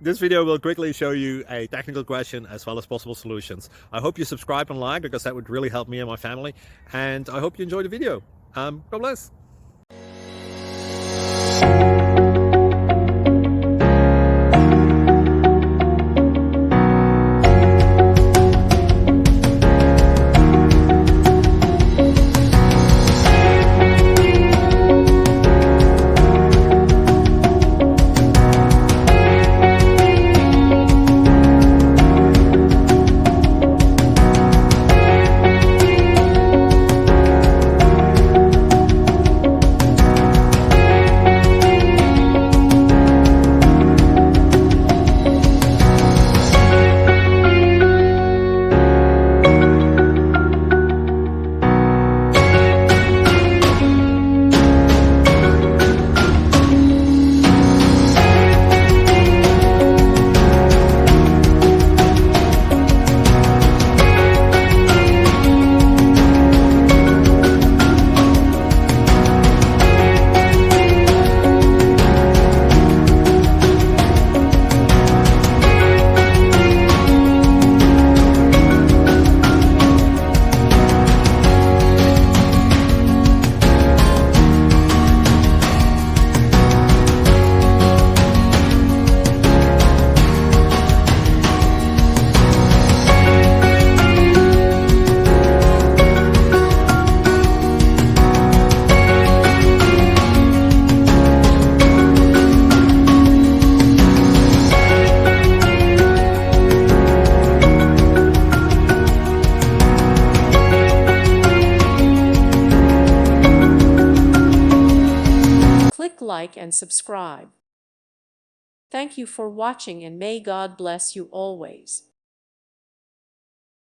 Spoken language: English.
This video will quickly show you a technical question as well as possible solutions. I hope you subscribe and like, because that would really help me and my family. And I hope you enjoy the video. God bless. Click like and subscribe. Thank you for watching, and may God bless you always.